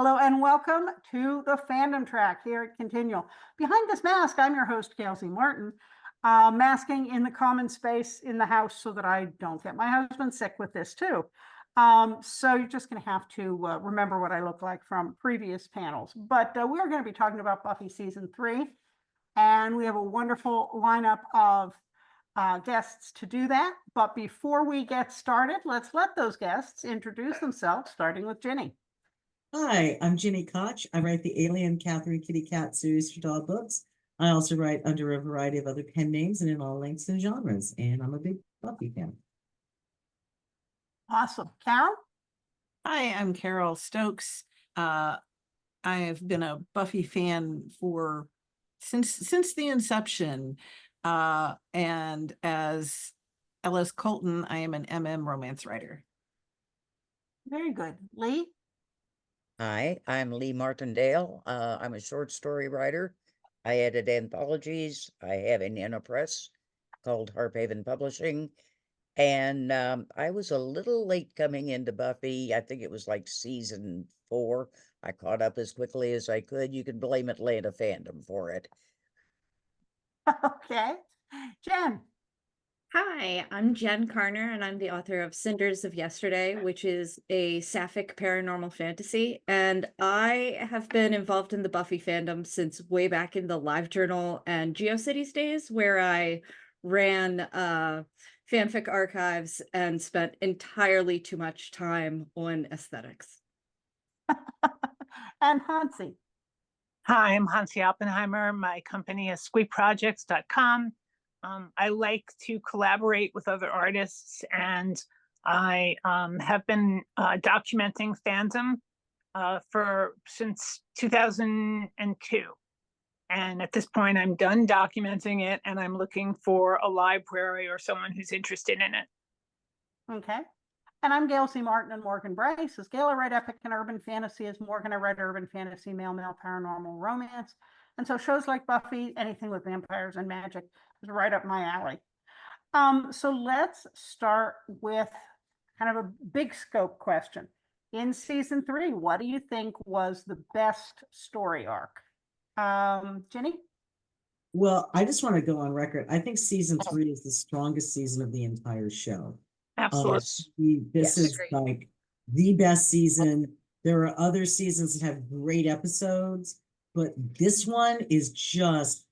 Hello and welcome to the Fandom Track here at Continual. Behind this mask, I'm your host, Gail Z. Martin, masking in the common space in the house so that I don't get my husband sick with this too. So you're just going to have to remember what I look like from previous panels. But we're going to be talking about Buffy Season 3, and we have a wonderful lineup of guests to do that. But before we get started, let's let those guests introduce themselves, starting with Ginny. Hi, I'm Gini Koch. I write the Alien Catherine Kitty Cat series for dog books. I also write under a variety of other pen names and in all lengths and genres, and I'm a big Buffy fan. Awesome. Carole? Hi, I'm Carole Stokes. I have been a Buffy fan since the inception. And as Ellis Colton, I am an MM romance writer. Very good. Lee? Hi, I'm Lee Martindale. I'm a short story writer. I edit anthologies. I have a press called Harphaven Publishing. And I was a little late coming into Buffy. I think it was like season 4. I caught up as quickly as I could. You can blame Atlanta fandom for it. Okay. Jen? Hi, I'm Jen Karner, and I'm the author of Cinders of Yesterday, which is a sapphic paranormal fantasy. And I have been involved in the Buffy fandom since way back in the LiveJournal and GeoCities days, where I ran fanfic archives and spent entirely too much time on aesthetics. And Hansi? Hi, I'm Hansi Oppenheimer. My company is squeakprojects.com. I like to collaborate with other artists, and I have been documenting fandom since 2002. And at this point, I'm done documenting it, and I'm looking for a library or someone who's interested in it. Okay. And I'm Gail C. Martin and Morgan Bryce. As Gail, I write epic and urban fantasy. As Morgan, I write urban fantasy, male paranormal romance. And so shows like Buffy, anything with vampires and magic, is right up my alley. So let's start with kind of a big scope question. In season 3, what do you think was the best story arc? Ginny? Well, I just want to go on record. I think season 3 is the strongest season of the entire show. Absolutely. This is like the best season. There are other seasons that have great episodes, but this one is just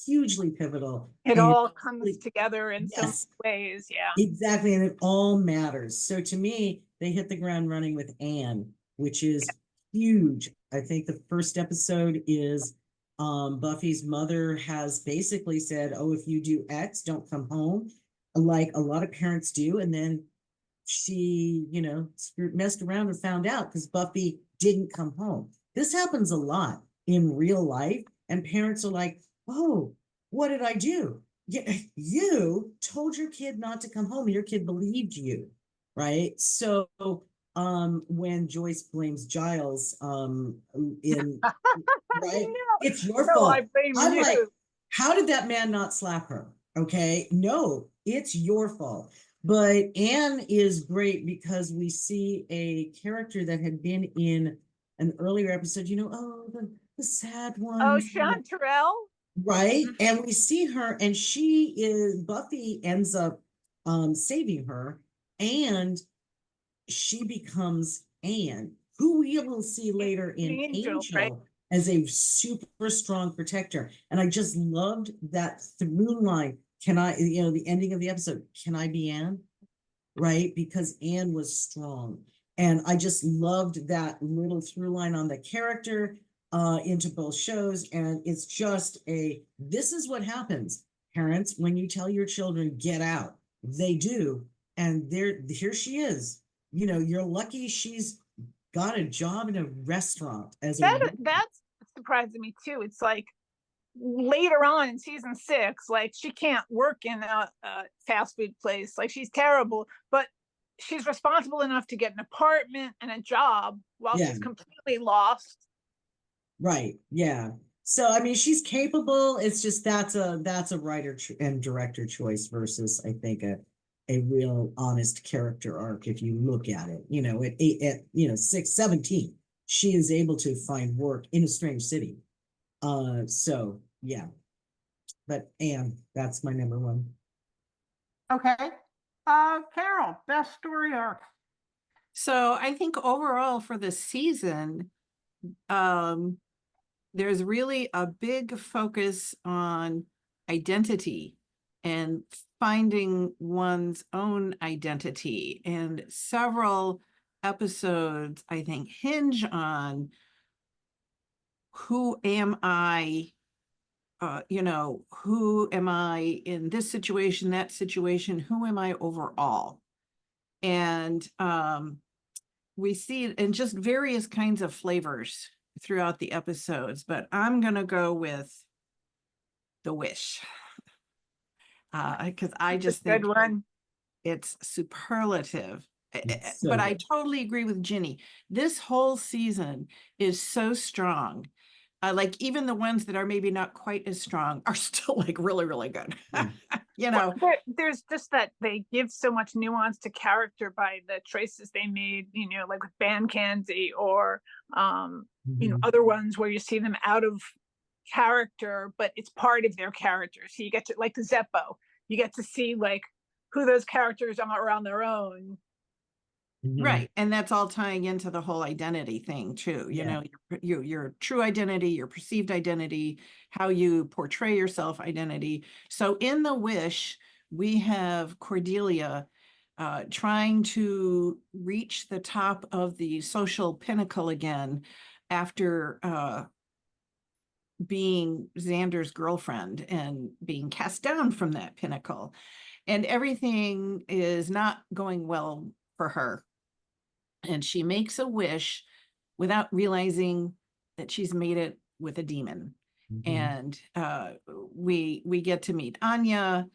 hugely pivotal. It all comes together in so many ways, yeah. Exactly, and it all matters. So to me, they hit the ground running with Anne, which is huge. I think the first episode is Buffy's mother has basically said, oh, if you do X, don't come home, like a lot of parents do. And then she, messed around and found out because Buffy didn't come home. This happens a lot in real life, and parents are like, oh, what did I do? You told your kid not to come home. Your kid believed you, right? So when Joyce blames Giles right, it's your fault. I'm like, how did that man not slap her? Okay, no, it's your fault. But Anne is great because we see a character that had been in an earlier episode, the sad one. Oh, Chanterelle. Right. And we see her, and Buffy ends up saving her, and she becomes Anne, who we will see later in Angel right? As a super strong protector. And I just loved that through line. The ending of the episode, can I be Anne? Right? Because Anne was strong. And I just loved that little through line on the character into both shows. And it's just this is what happens, parents, when you tell your children, get out. They do. And here she is. You're lucky she's got a job in a restaurant. That's surprising me too. It's like later on in season 6, like she can't work in a fast food place. Like she's terrible, but she's responsible enough to get an apartment and a job while she's completely lost. Right. Yeah. So, I mean, she's capable. It's just that's a writer and director choice versus, I think, a real honest character arc. If you look at it, at 17, she is able to find work in a strange city. So yeah. But Anne, that's my number one. Okay. Carol, best story arc. So I think overall for the season, there's really a big focus on identity and finding one's own identity. And several episodes, I think, hinge on who am I? Who am I in this situation, that situation? Who am I overall? And we see it in just various kinds of flavors throughout the episodes, but I'm going to go with The Wish. Because I just Good think one. it's superlative. It's But so I good. totally agree with Ginny. This whole season is so strong. Like even the ones that are maybe not quite as strong are still like really, really good. Well, there's just that they give so much nuance to character by the choices they made, like with Ban Kanzi or, Mhm. other ones where you see them out of character, but it's part of their character. So you get to, like the Zeppo, you get to see like who those characters are on their own. Mhm. Right. And that's all tying into the whole identity thing too. Yeah. Your true identity, your perceived identity, how you portray yourself identity. So in The Wish, we have Cordelia trying to reach the top of the social pinnacle again after being Xander's girlfriend and being cast down from that pinnacle. And everything is not going well for her. And she makes a wish without realizing that she's made it with a demon. Mhm. And we get to meet Anya,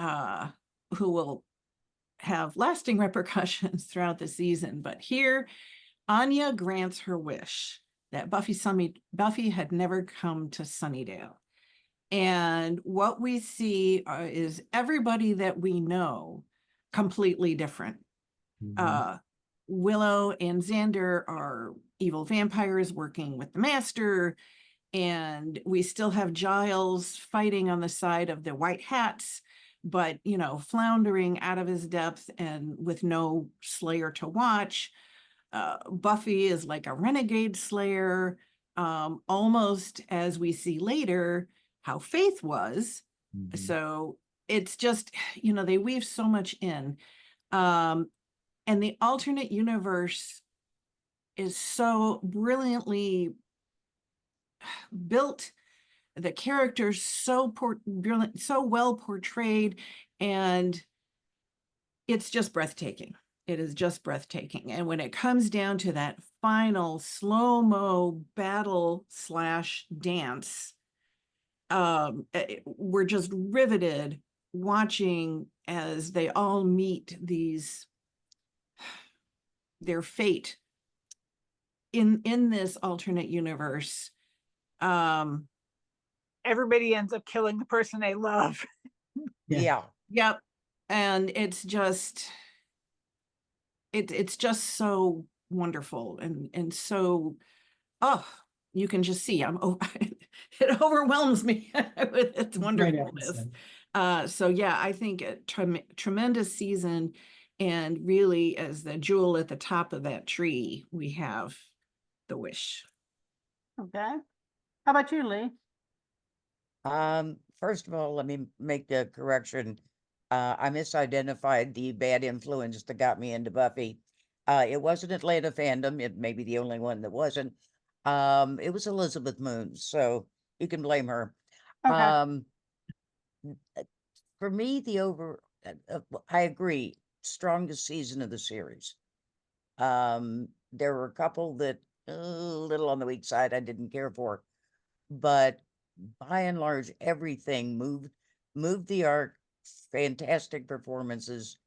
who will have lasting repercussions throughout the season. But here, Anya grants her wish that Buffy had never come to Sunnydale. And what we see is everybody that we know completely different. Mhm. Willow and Xander are evil vampires working with the master, and we still have Giles fighting on the side of the white hats, but floundering out of his depth and with no Slayer to watch. Buffy is like a renegade Slayer, almost as we see later how Faith was. Mhm. So it's just, they weave so much in. And the alternate universe is so brilliantly built. The characters so brilliant, so well portrayed, and it's just breathtaking. It is just breathtaking. And when it comes down to that final slow-mo battle / dance, we're just riveted watching as they all meet their fate in this alternate universe. Everybody ends up killing the person they love. Yeah. Yeah. Yep. And it's just so wonderful and so you can just see it overwhelms me with its wonderfulness. So yeah, I think a tremendous season, and really as the jewel at the top of that tree, we have The Wish. Okay. How about you, Lee? First of all, let me make the correction. I misidentified the bad influence that got me into Buffy. It wasn't Atlanta fandom. It may be the only one that wasn't. It was Elizabeth Moon, so you can blame her. Okay. For me, I agree, strongest season of the series. There were a couple that a little on the weak side I didn't care for, but by and large, everything moved the arc. Fantastic performances.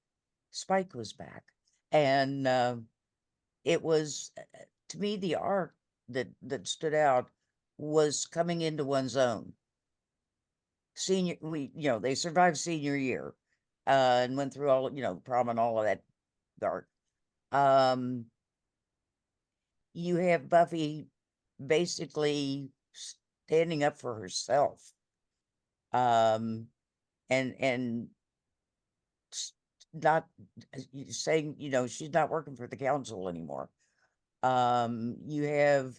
Spike was back, and it was to me the arc that stood out was coming into one's own. They survived senior year, and went through all prom and all of that dark. Um, you have Buffy basically standing up for herself. And not saying, she's not working for the council anymore. You have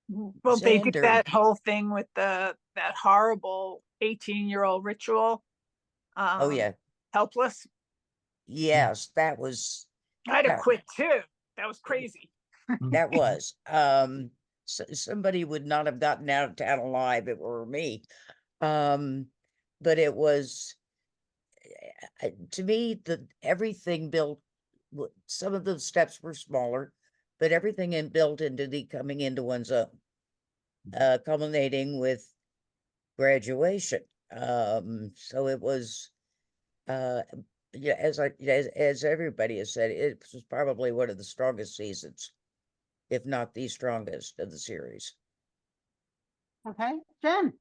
Well, they did Xander. that whole thing with that horrible 18-year-old ritual. Oh yeah, Helpless. yes, that was I'd have that, quit too. That was crazy. that was somebody would not have gotten out of town alive if it were me. But it was to me, everything built, some of the steps were smaller, but everything built into the coming into one's own, culminating with graduation. So it was, yeah, as everybody has said, it was probably one of the strongest seasons, if not the strongest of the series. Okay, Jen.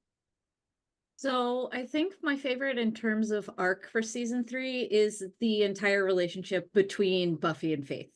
So I think my favorite in terms of arc for season 3 is the entire relationship between Buffy and Faith.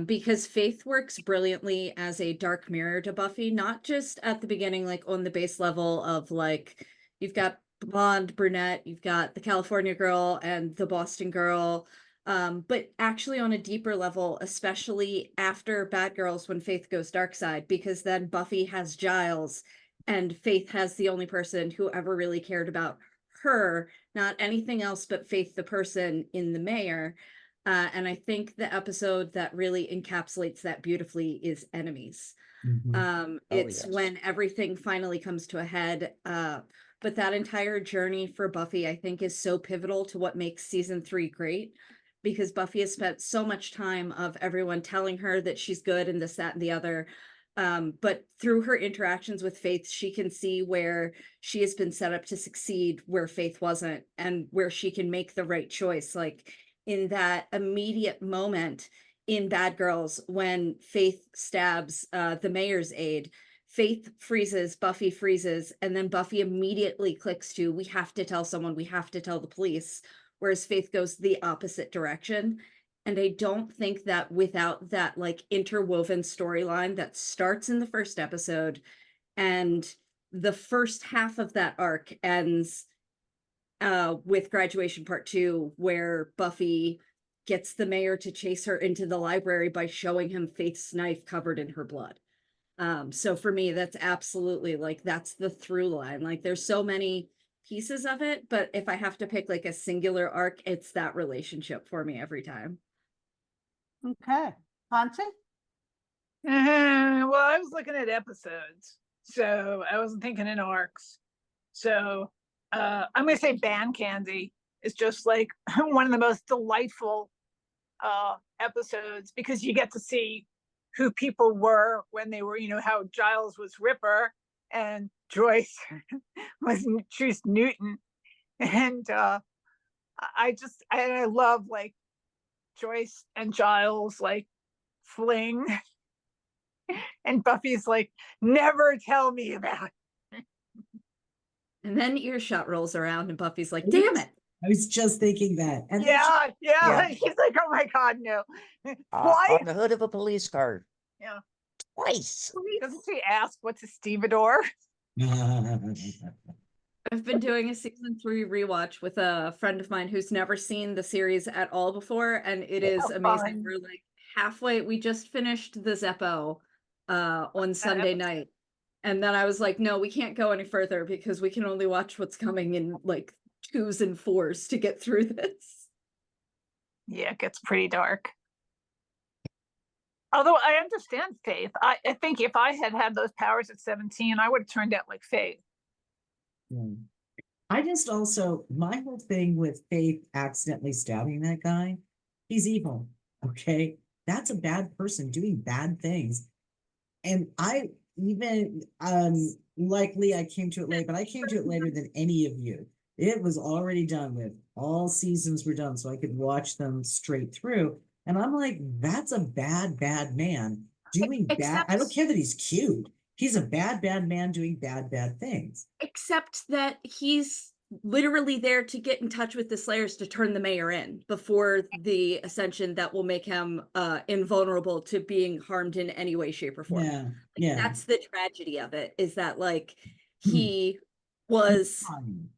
Because Faith works brilliantly as a dark mirror to Buffy, not just at the beginning, like on the base level of like, you've got blonde brunette, you've got the California girl and the Boston girl, but actually on a deeper level, especially after Bad Girls when Faith goes dark side, because then Buffy has Giles and Faith has the only person who ever really cared about her, not anything else but Faith the person in the mayor. And I think the episode that really encapsulates that beautifully is Enemies. It's yes. when everything finally comes to a head. But that entire journey for Buffy, I think, is so pivotal to what makes season 3 great, because Buffy has spent so much time of everyone telling her that she's good and this, that, and the other. But through her interactions with Faith, she can see where she has been set up to succeed, where Faith wasn't, and where she can make the right choice. Like in that immediate moment in Bad Girls, when Faith stabs the mayor's aide, Faith freezes, Buffy freezes, and then Buffy immediately clicks to, we have to tell someone, we have to tell the police, whereas Faith goes the opposite direction. And I don't think that without that like interwoven storyline that starts in the first episode, and the first half of that arc ends with Graduation Part 2, where Buffy gets the mayor to chase her into the library by showing him Faith's knife covered in her blood. So for me, that's absolutely like, that's the through line. Like there's so many pieces of it, but if I have to pick like a singular arc, it's that relationship for me every time. Okay, Hansi. Well, I was looking at episodes, so I wasn't thinking in arcs. So I'm gonna say Band Candy is just like one of the most delightful episodes, because you get to see who people were when they were, how Giles was Ripper and Joyce was Truce Newton. And I love like Joyce and Giles like fling. And Buffy's like, never tell me about it. And then Earshot rolls around and Buffy's like, damn it. I was just thinking that. And Yeah. Yeah. She's like, oh my God, no. On the hood of a police car. Yeah. Twice. Doesn't she ask what's a stevedore? I've been doing a season 3 rewatch with a friend of mine who's never seen the series at all before, and it is amazing. Fun. We're like halfway. We just finished the Zeppo on Sunday night, and then I was like, no, we can't go any further because we can only watch what's coming in like 2s and 4s to get through this. Yeah, it gets pretty dark. Although I understand Faith. I think if I had those powers at 17, I would have turned out like Faith. I just also, my whole thing with Faith accidentally stabbing that guy, he's evil. Okay. That's a bad person doing bad things. And I even, likely I came to it late, but I came to it later than any of you. It was already done with. All seasons were done, so I could watch them straight through. And I'm like, that's a bad man doing bad. I don't care that he's cute. He's a bad man doing bad things. Except that he's literally there to get in touch with the Slayers to turn the mayor in before the ascension that will make him invulnerable to being harmed in any way, shape, or form. Yeah, Like, yeah. that's the tragedy of it, is that like he was Fine.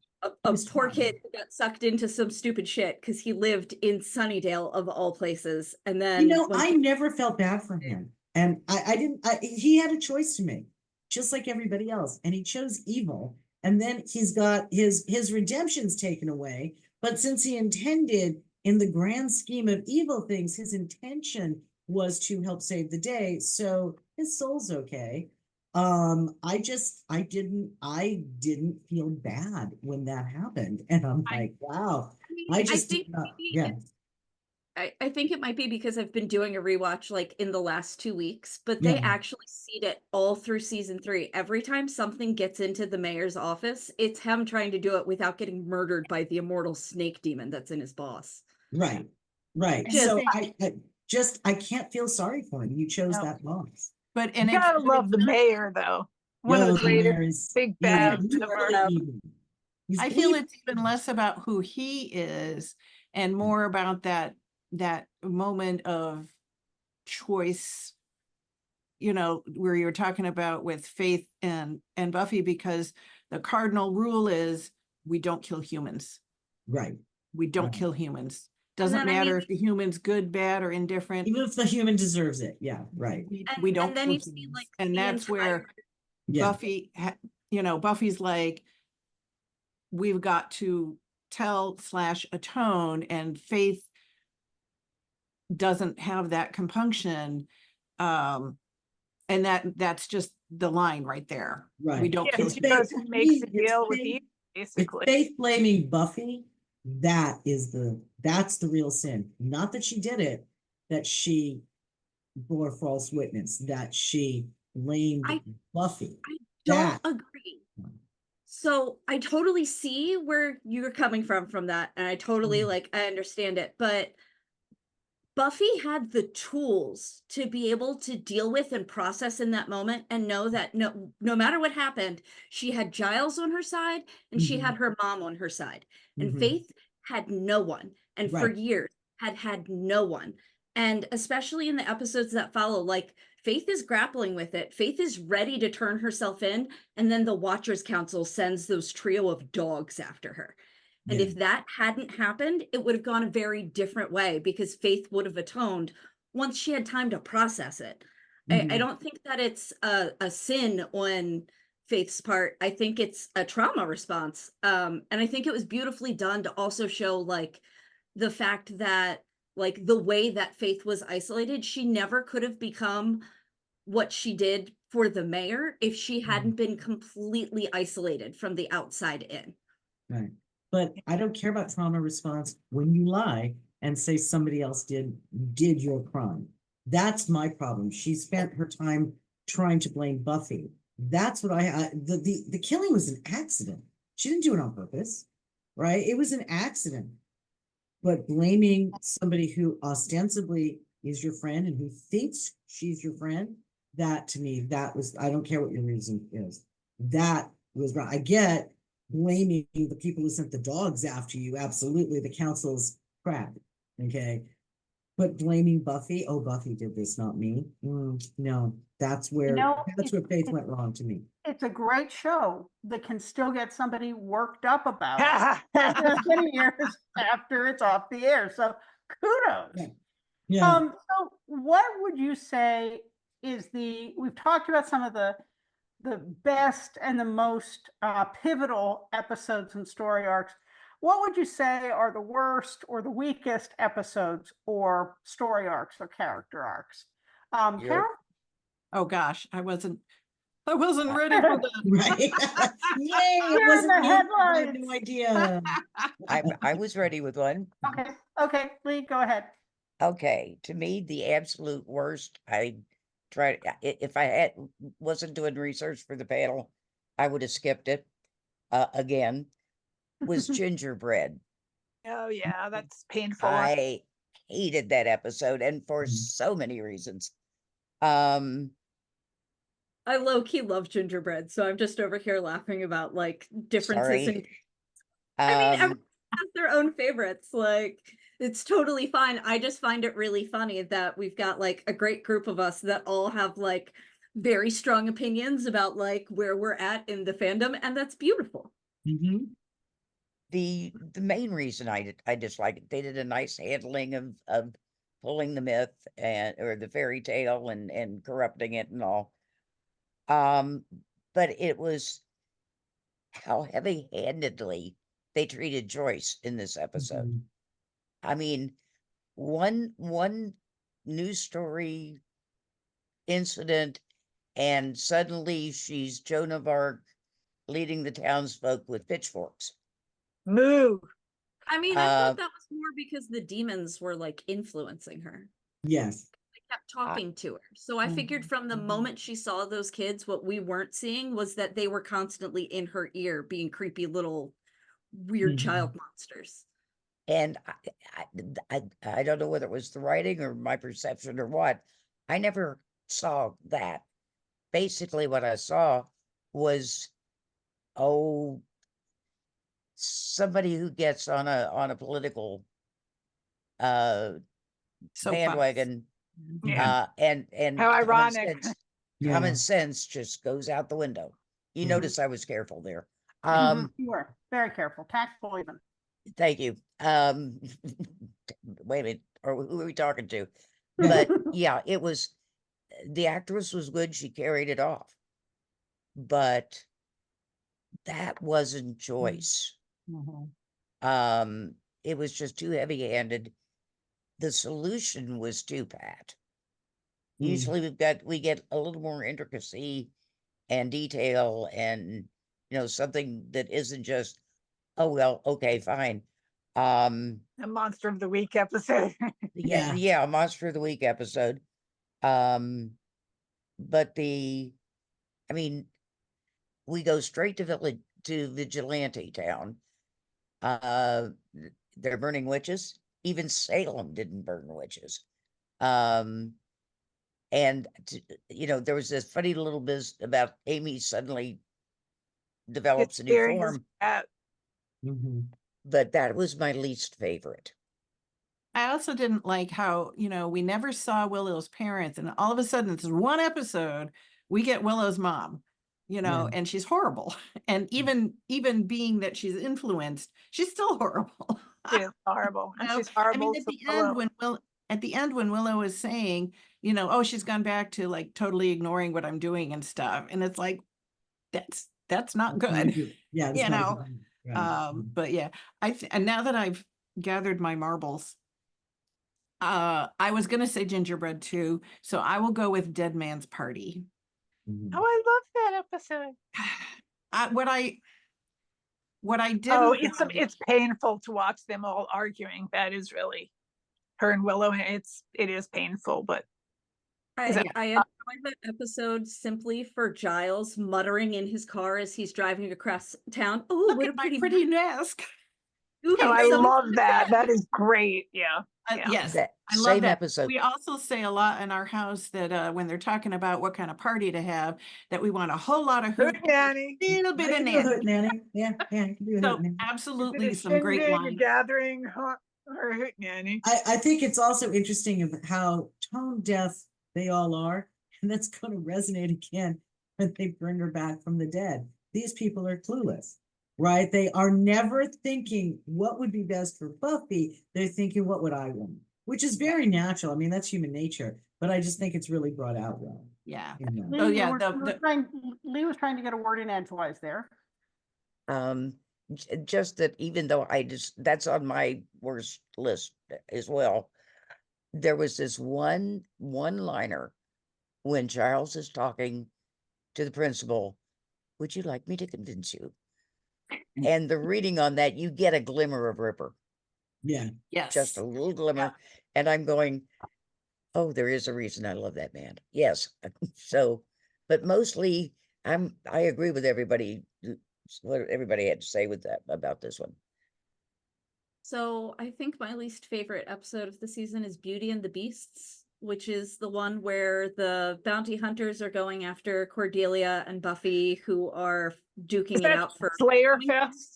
a was poor fine. kid who got sucked into some stupid shit because he lived in Sunnydale of all places. And then You know, when I never felt bad for him. And I didn't, he had a choice to make, just like everybody else. And he chose evil. And then he's got his redemption's taken away. But since he intended, in the grand scheme of evil things, his intention was to help save the day. So his soul's okay. I didn't feel bad when that happened. And I'm I- like, wow. I I just think did not, maybe yeah. I think it might be because I've been doing a rewatch like in the last 2 weeks, but they Yeah. actually seed it all through season 3. Every time something gets into the mayor's office, it's him trying to do it without getting murdered by the immortal snake demon that's in his boss. Right, right. Just- So I can't feel sorry for him. You chose No. that boss. But, and You it's, gotta love the mayor, though. One of the greatest big bads he's ever. really evil. He's I feel evil. it's even less about who he is and more about that moment of choice, you know, where you're talking about with Faith and Buffy, because the cardinal rule is we don't kill humans. Right. We don't Right. kill humans. Doesn't then, I matter mean- if the human's good, bad, or indifferent. Even if the human deserves it. Yeah, right. We don't and then kill you see humans. like And the that's where entire- Yeah. Buffy, you know, Buffy's like, we've got to tell/atone, and Faith doesn't have that compunction. And that's just the line right there. We Right. don't Yeah, kill It's she humans. goes and makes a It's deal with Faith- evil, It's basically. Faith blaming Buffy. That's the real sin. Not that she did it, that she bore false witness, that she blamed I- Buffy. don't That- agree. So I totally see where you're coming from that, and I totally Mhm. I understand it, but Buffy had the tools to be able to deal with and process in that moment and know that no matter what happened, she had Giles on her side and she had her mom on her side. And Mhm. Faith had no one, and for Right. years had no one. And especially in the episodes that follow, like Faith is grappling with it. Faith is ready to turn herself in, and then the Watchers Council sends those trio of dogs after her. And Yeah. if that hadn't happened, it would have gone a very different way because Faith would have atoned once she had time to process it. I Mhm. don't think that it's a sin on Faith's part. I think it's a trauma response. And I think it was beautifully done to also show like the fact that like the way that Faith was isolated, she never could have become what she did for the mayor if she hadn't been completely isolated from the outside in. Right. But I don't care about trauma response when you lie and say somebody else did your crime. That's my problem. She spent her time trying to blame Buffy. That's what the killing was an accident. She didn't do it on purpose, right? It was an accident. But blaming somebody who ostensibly is your friend and who thinks she's your friend, that to me, I don't care what your reason is. That was wrong. I get blaming the people who sent the dogs after you. Absolutely. The council's crap. Okay. But blaming Buffy, oh, Buffy did this, not me. No, that's where Faith went wrong to me. It's a great show that can still get somebody worked up about it just many years after it's off the air. So kudos. Yeah. Yeah. So what would you say is we've talked about some of the best and the most pivotal episodes and story arcs. What would you say are the worst or the weakest episodes or story arcs or character arcs? Carol? Oh gosh, I wasn't ready for that. Right. Yay, it You're in wasn't the me. I had headlines. no idea. I was ready with one. Okay, Lee, go ahead. Okay, to me, the absolute worst, if I wasn't doing research for the panel, I would have skipped it, again, was Gingerbread. Oh yeah, that's painful. I hated that episode, and for so many reasons. Um, I low-key love Gingerbread, so I'm just over here laughing about like differences in sorry. I mean, everyone Um, has their own favorites. Like, it's totally fine. I just find it really funny that we've got like a great group of us that all have like very strong opinions about like where we're at in the fandom, and that's beautiful. Mhm. the main reason I dislike it, they did a nice handling of pulling the myth or the fairy tale and corrupting it and all. But it was how heavy-handedly they treated Joyce in this episode. Mhm. I mean, one news story incident, and suddenly she's Joan of Arc leading the townsfolk with pitchforks. Moo. I mean, I thought Uh, that was more because the demons were like influencing her. Yes. They kept talking to her. So I figured from the moment she saw those kids, what we weren't seeing was that they were constantly in her ear being creepy little weird child monsters. And I don't know whether it was the writing or my perception or what. I never saw that. Basically, what I saw was, oh, somebody who gets on a political uh Soapbox. bandwagon, Yeah. and How ironic. common Yeah. sense just goes out the window. You Mhm. notice I was careful there. You were very careful, tactful even. Thank you. Wait a minute, or who are we talking to? But yeah, it was, the actress was good, she carried it off. But that wasn't Joyce. It was just too heavy-handed. The solution was too pat. Mm. Usually we get a little more intricacy and detail and, something that isn't just, oh, well, okay, fine. A Monster of the Week episode. Yeah, a Monster of the Week episode. But I mean, we go straight to Vigilante Town. They're burning witches. Even Salem didn't burn witches. And there was this funny little bit about Amy suddenly develops a new Staring his form, cat. Mhm. but that was my least favorite. I also didn't like how, we never saw Willow's parents, and all of a sudden, this one episode, we get Willow's mom, Yeah. and she's horrible. And even being that she's influenced, she's still horrible. She is horrible. And know, she's horrible at to the Willow. end when Willow is saying, oh, she's gone back to like totally ignoring what I'm doing and stuff, and it's like that's not good. Yeah. You it's not know, good. Right. But yeah, and now that I've gathered my marbles, I was gonna say gingerbread too, so I will go with Dead Man's Party. Mhm. Oh, I love that episode. What I didn't Oh, love- it's painful to watch them all arguing. That is really her and Willow. It is painful, but I enjoyed that episode simply for Giles muttering in his car as he's driving across town. Oh, look what at a my pretty mask. Ooh, oh, I so- love that. That is great. Yeah. Yeah. Yes, That I love same that. episode. We also say a lot in our house that when they're talking about what kind of party to have, that we want a whole lot of Hoot hoot, nanny. a little I bit of can do a nanny. hoot nanny. Yeah, I can do a So hoot nanny. Is it absolutely a some great shindig, a lines. gathering, or a hoot nanny? I think it's also interesting of how tone deaf they all are, and that's going to resonate again when they bring her back from the dead. These people are clueless, right? They are never thinking what would be best for Buffy. They're thinking, what would I want? Which is very natural. I mean, that's human nature, but I just think it's really brought out well. Yeah. in Oh, that. yeah, Lee was trying to get a word in edgewise there. Just that even though that's on my worst list as well. There was this one-liner when Giles is talking to the principal, would you like me to convince you? And the reading on that, you get a glimmer of Ripper, Yeah. Yes. just a little glimmer. And I'm going, oh, there is a reason I love that man. Yes. So, but mostly I agree with everybody, what everybody had to say with that about this one. So I think my least favorite episode of the season is Beauty and the Beasts, which is the one where the bounty hunters are going after Cordelia and Buffy, who are duking it out for Slayer Fest.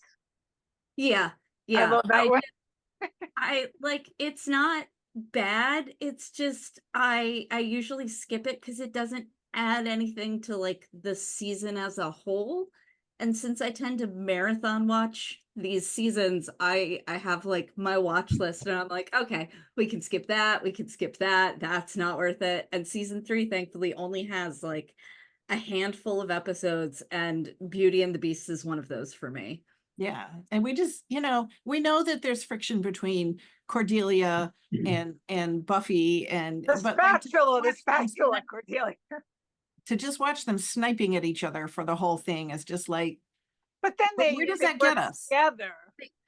Yeah, I yeah. love that one. I like, it's not bad. It's just I usually skip it because it doesn't add anything to like the season as a whole. And since I tend to marathon watch these seasons, I have like my watch list and I'm like, okay, we can skip that, we can skip that. That's not worth it. And season 3 thankfully only has like a handful of episodes, and Beauty and the Beast is one of those for me. Yeah, and we just, we know that there's friction between Cordelia and Buffy, and The but like, spatula, Cordelia. to just watch them sniping at each other for the whole thing is just like, But then but where does that work get us? together.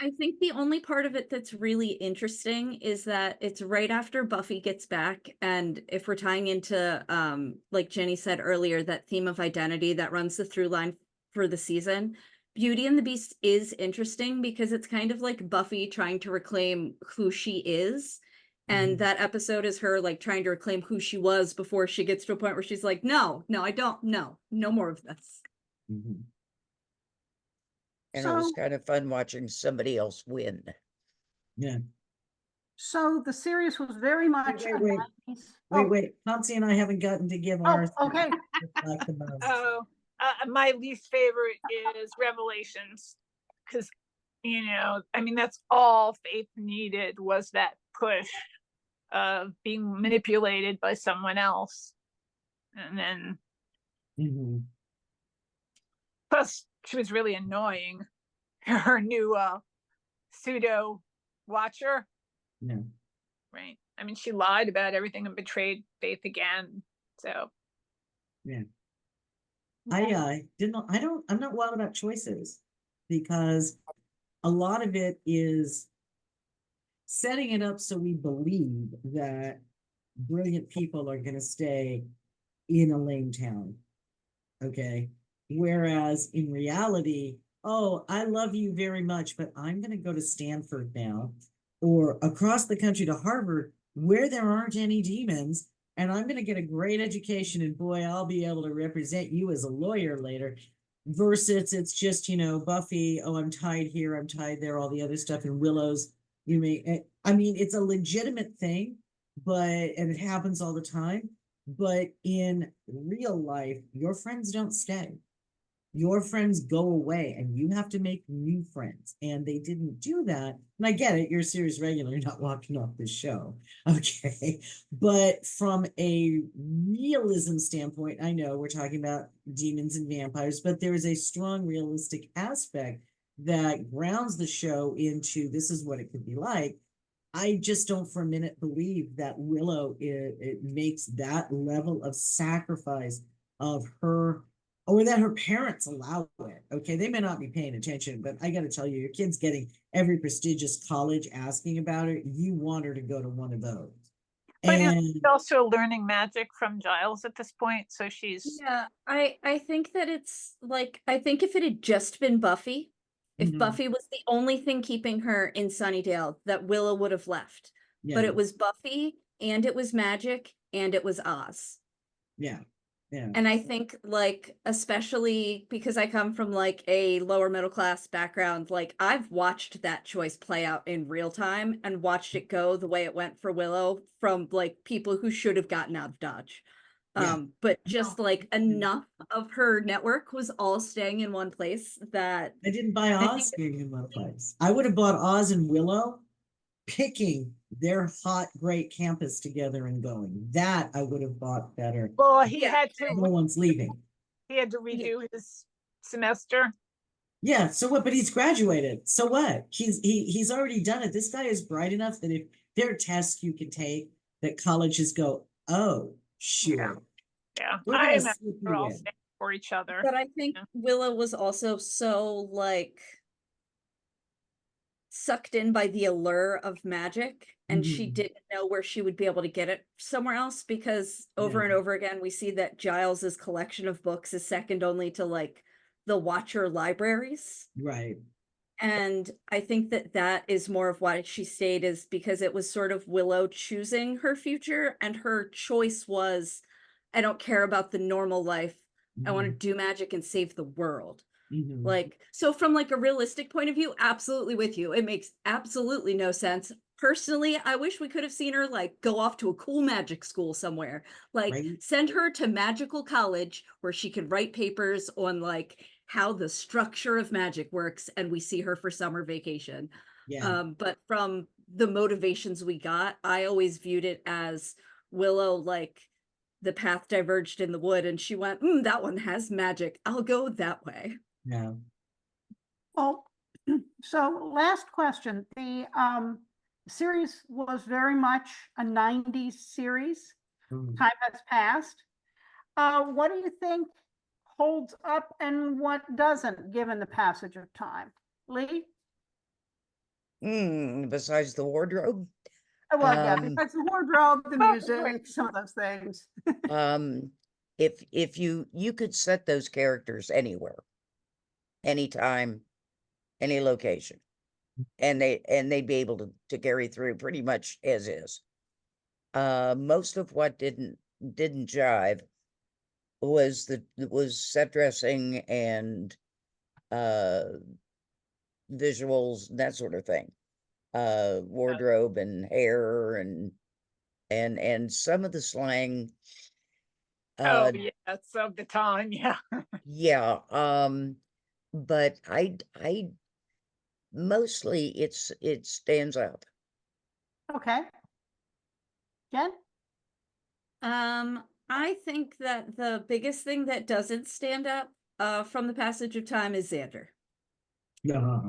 I think the only part of it that's really interesting is that it's right after Buffy gets back, and if we're tying into like Jenny said earlier, that theme of identity that runs the through line for the season, Beauty and the Beast is interesting because it's kind of like Buffy trying to reclaim who she is. And that episode is her like trying to reclaim who she was before she gets to a point where she's like, no, I don't, no more of this. Mhm. And it was So- kind of fun watching somebody else win. Yeah. So the series was very much a wait. 90s. Wait, Hansi and I haven't gotten to give Oh, ours. okay. Like the most. Oh, my least favorite is Revelations, because I mean, that's all Faith needed, was that push of being manipulated by someone else, and then Mhm. plus she was really annoying. Her new pseudo watcher, Yeah. right? I mean, she lied about everything and betrayed Faith again. So I'm not wild about choices, because a lot of it is setting it up so we believe that brilliant people are going to stay in a lame town. Okay. Whereas in reality, oh, I love you very much, but I'm going to go to Stanford now, or across the country to Harvard, where there aren't any demons, and I'm going to get a great education, and boy, I'll be able to represent you as a lawyer later. Versus it's just, Buffy, oh, I'm tied here, I'm tied there, all the other stuff, and Willow's, I mean, it's a legitimate thing, and it happens all the time. But in real life, your friends don't stay. Your friends go away, and you have to make new friends. And they didn't do that. And I get it, you're a series regular, you're not walking off this show. Okay. But from a realism standpoint, I know we're talking about demons and vampires, but there is a strong realistic aspect that grounds the show into this is what it could be like. I just don't for a minute believe that Willow it makes that level of sacrifice of her, or that her parents allow it. Okay, they may not be paying attention, but I got to tell you, your kid's getting every prestigious college asking about it. You want her to go to one of those. but And she's also learning magic from Giles at this point, so she's Yeah, I think that it's like, I think if it had just been Buffy, if Mhm. Buffy was the only thing keeping her in Sunnydale, that Willow would have left. But yeah, it was Buffy, and it was magic, and it was Oz. yeah. And I think like, especially because I come from like a lower middle class background, like I've watched that choice play out in real time and watched it go the way it went for Willow from like people who should have gotten out of Dodge. Yeah. But just like enough of her network was all staying in one place that I didn't buy I Oz think- being in one place. I would have bought Oz and Willow picking their hot, great campus together and going. That I would have bought better. well, he Yeah. had No one's leaving. redo his semester. Yeah, so what? But he's graduated. So what? He's already done it. This guy is bright enough that if there are tests you can take, that colleges go, oh, sure. Yeah, We're I gonna imagine slip they're you all in. staying for each other. But I think Yeah. Willow was also so like sucked in by the allure of magic, and she Mhm. didn't know where she would be able to get it somewhere else, because over Yeah. and over again we see that Giles's collection of books is second only to like the Watcher libraries. Right. And I think that that is more of why she stayed, is because it was sort of Willow choosing her future, and her choice was, I don't care about the normal life. I want to Mhm. do magic and save the world. Mhm. Like, so from like a realistic point of view, absolutely with you. It makes absolutely no sense. Personally, I wish we could have seen her like go off to a cool magic school somewhere. Like Right? send her to magical college where she could write papers on like how the structure of magic works, and we see her for summer vacation. Yeah. But from the motivations we got, I always viewed it as Willow, like the path diverged in the wood and she went, that one has magic. I'll go that way. Yeah. Well, so last question. The series was very much a 90s series. Mm. Time has passed. What do you think holds up and what doesn't, given the passage of time? Lee? Besides the wardrobe, Well, yeah, Um, because the wardrobe, the music, some of those things. if you could set those characters anywhere, anytime, any location, and they'd be able to carry through pretty much as is. Most of what didn't jive was set dressing and visuals, that sort of thing. Wardrobe and hair and some of the slang. Oh, yeah, that's of the time, yeah. Yeah, but I mostly it stands out. Okay. Jen? I think that the biggest thing that doesn't stand up from the passage of time is Xander. Yeah.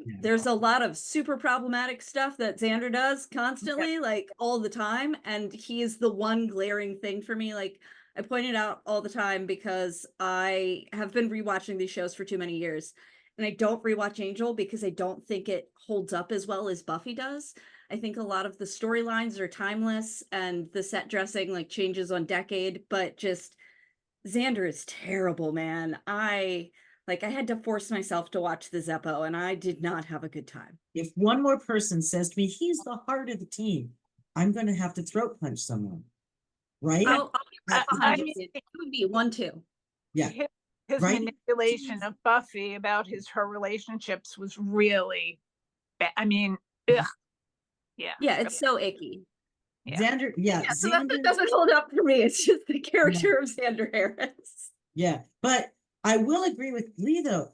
Yeah. There's a lot of super problematic stuff that Xander does constantly, like all the time, and he is the one glaring thing for me. Like I point it out all the time because I have been rewatching these shows for too many years, and I don't rewatch Angel because I don't think it holds up as well as Buffy does. I think a lot of the storylines are timeless and the set dressing like changes on decade, but just Xander is terrible, man. I had to force myself to watch the Zeppo and I did not have a good time. If one more person says to me, he's the heart of the team, I'm going to have to throat punch someone. Right? Oh, I mean, it would be 1-2. Yeah. his Right? manipulation of Buffy about her relationships was really bad. I mean, ugh. Yeah. Yeah, it's so icky. Yeah. Xander, yeah, Yeah, so that Xander, doesn't hold up for me. It's just the character of Xander Harris. yeah. But I will agree with Lee, though.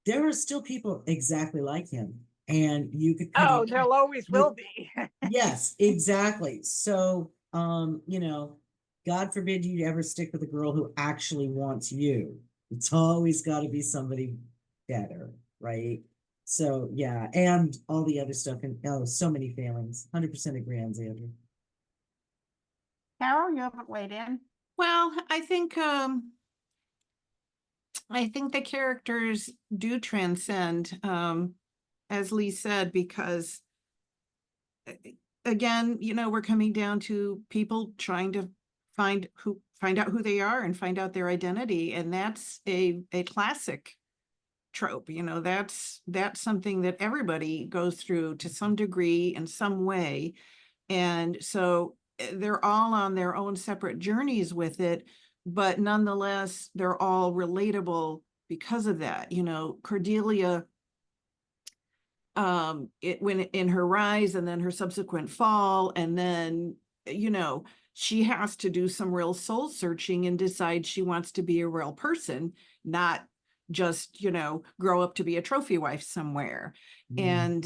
There are still people exactly like him. And you could kind Oh, of, there always will be. yes, exactly. So, God forbid you ever stick with a girl who actually wants you. It's always got to be somebody better, right? So, yeah, and all the other stuff, and so many failings. 100% agree on Xander. Carol, you haven't weighed in. Well, I think the characters do transcend, as Lee said, because again, we're coming down to people trying to find out who they are and find out their identity, and that's a classic trope. That's something that everybody goes through to some degree in some way, and so they're all on their own separate journeys with it, but nonetheless they're all relatable because of that. Cordelia, when in her rise and then her subsequent fall, and then she has to do some real soul searching and decide she wants to be a real person, not just grow up to be a trophy wife somewhere. And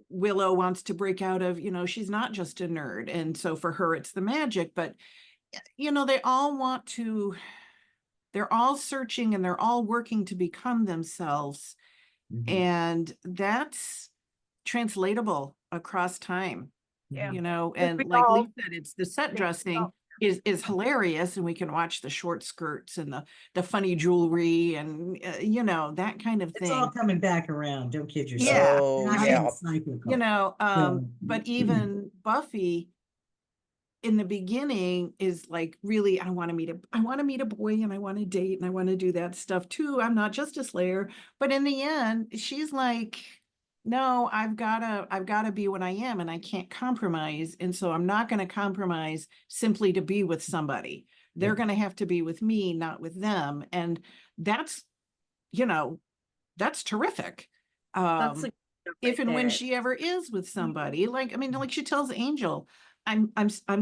Willow wants to break out of, she's not just a nerd, and so for her it's the magic, but they all want to, they're all searching and they're all working to become themselves. And that's translatable across time. Yeah. And We like all- Lee said, it's the set dressing is hilarious, and we can watch the short skirts and the funny jewelry and that kind of It's all thing. coming back around. Don't kid yourself. Yeah. Oh, Not yeah. being cyclical. But even Buffy in the beginning is like, really, I want to meet a boy, and I want to date, and I want to do that stuff too. I'm not just a Slayer. But in the end, she's like, no, I've gotta be what I am, and I can't compromise. And so I'm not going to compromise simply to be with somebody. They're Yeah. going to have to be with me, not with them. And that's, that's terrific. That's like If and when there. she ever is with somebody, like, I mean, like she tells Angel, I'm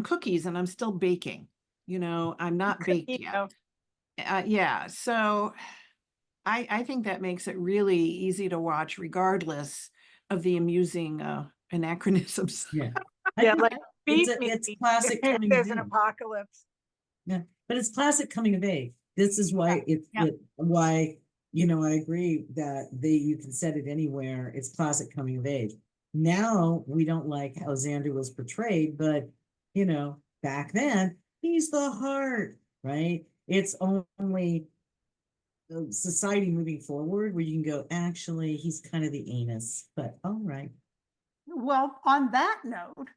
cookies and I'm still baking, I'm not baked You yet. know, Yeah. So I think that makes it really easy to watch regardless of the amusing anachronisms. Yeah. Yeah, think like beat me it's classic if coming there's of an age. apocalypse. Yeah, but it's classic coming of age. This is why Yeah. why, I agree that you can set it anywhere. It's classic coming of age. Now we don't like how Xander was portrayed, but back then he's the heart, right? It's only society moving forward where you can go, actually, he's kind of the anus, but all right. Well, on that note,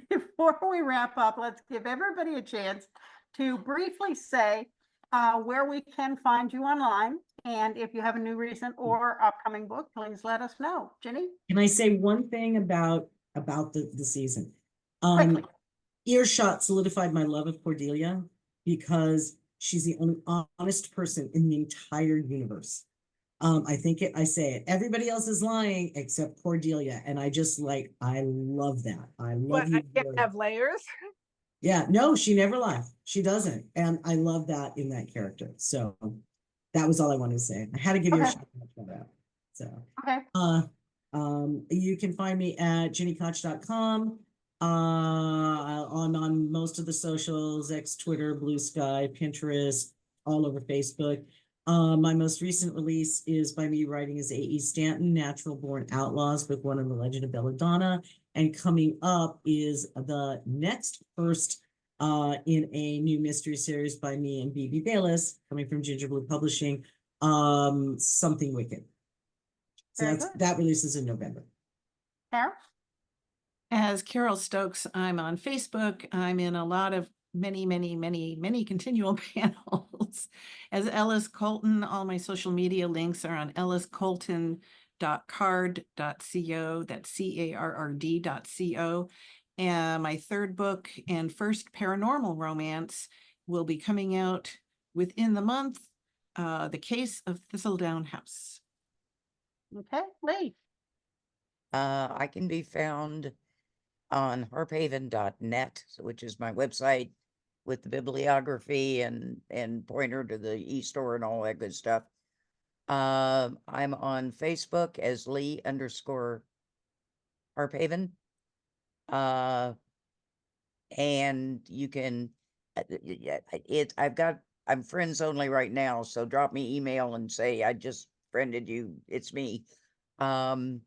before we wrap up, let's give everybody a chance to briefly say where we can find you online. And if you have a new recent or upcoming book, please let us know. Ginny? Can I say one thing about the season? Quickly. Earshot solidified my love of Cordelia because she's the only honest person in the entire universe. I say it. Everybody else is lying except Cordelia, and I love that. I love But you. I can't have layers. Yeah, no, she never lied. She doesn't, and I love that in that character. So that was all I wanted to say. I had to give you a Okay. shout out for that. So, Okay. you can find me at GiniKoch.com. I'm on most of the socials, X, Twitter, Blue Sky, Pinterest, all over Facebook. My most recent release is by me writing as A.E. Stanton, Natural Born Outlaws, book 1 in the Legend of Belladonna. And coming up is the next first in a new mystery series by me and B.B. Bayless, coming from Ginger Blue Publishing, Something Wicked. So Very good. that releases in November. Carol? As Carol Stokes, I'm on Facebook. I'm in a lot of many continual panels. As Ellis Colton, all my social media links are on elliscolton.card.co. That's CARRD.co. And my third book and first paranormal romance will be coming out within the month, The Case of Thistledown House. Okay. Lee? I can be found on harphaven.net, which is my website with the bibliography and pointer to the e-store and all that good stuff. I'm on Facebook as Lee_Harphaven. And you can, I'm friends only right now, so drop me email and say, I just friended you, it's me. And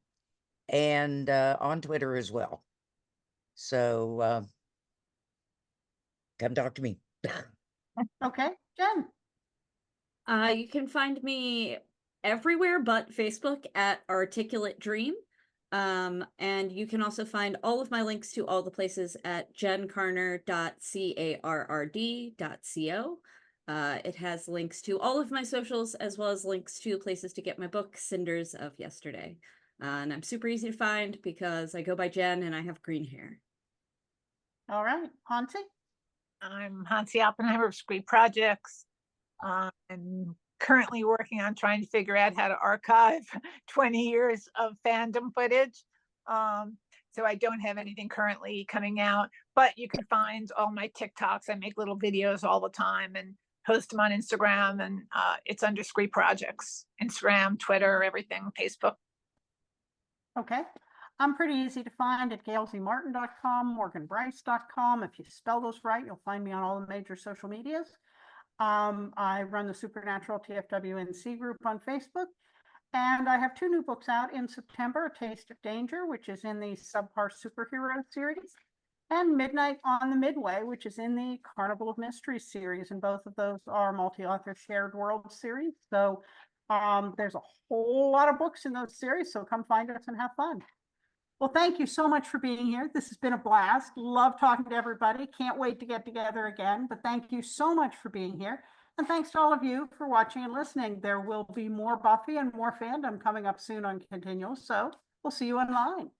on Twitter as well. So come talk to me. Okay. Jen? You can find me everywhere but Facebook at Articulate Dream. And you can also find all of my links to all the places at jenkarner.carrd.co. It has links to all of my socials as well as links to places to get my book, Cinders of Yesterday. And I'm super easy to find because I go by Jen and I have green hair. All right. Hansi? I'm Hansi Oppenheimer of Squee Projects. I'm currently working on trying to figure out how to archive 20 years of fandom footage. So I don't have anything currently coming out, but you can find all my TikToks. I make little videos all the time and post them on Instagram, and it's under Squee Projects, Instagram, Twitter, everything, Facebook. Okay. I'm pretty easy to find at gailzmartin.com, morganbryce.com. If you spell those right, you'll find me on all the major social medias. I run the Supernatural TFWNC group on Facebook, and I have 2 new books out in September, A Taste of Danger, which is in the Subpar Superhero series, and Midnight on the Midway, which is in the Carnival of Mysteries series, and both of those are multi-author shared world series. So there's a whole lot of books in those series, so come find us and have fun. Well, thank you so much for being here. This has been a blast. Love talking to everybody. Can't wait to get together again, but thank you so much for being here. And thanks to all of you for watching and listening. There will be more Buffy and more fandom coming up soon on Continual, so we'll see you online.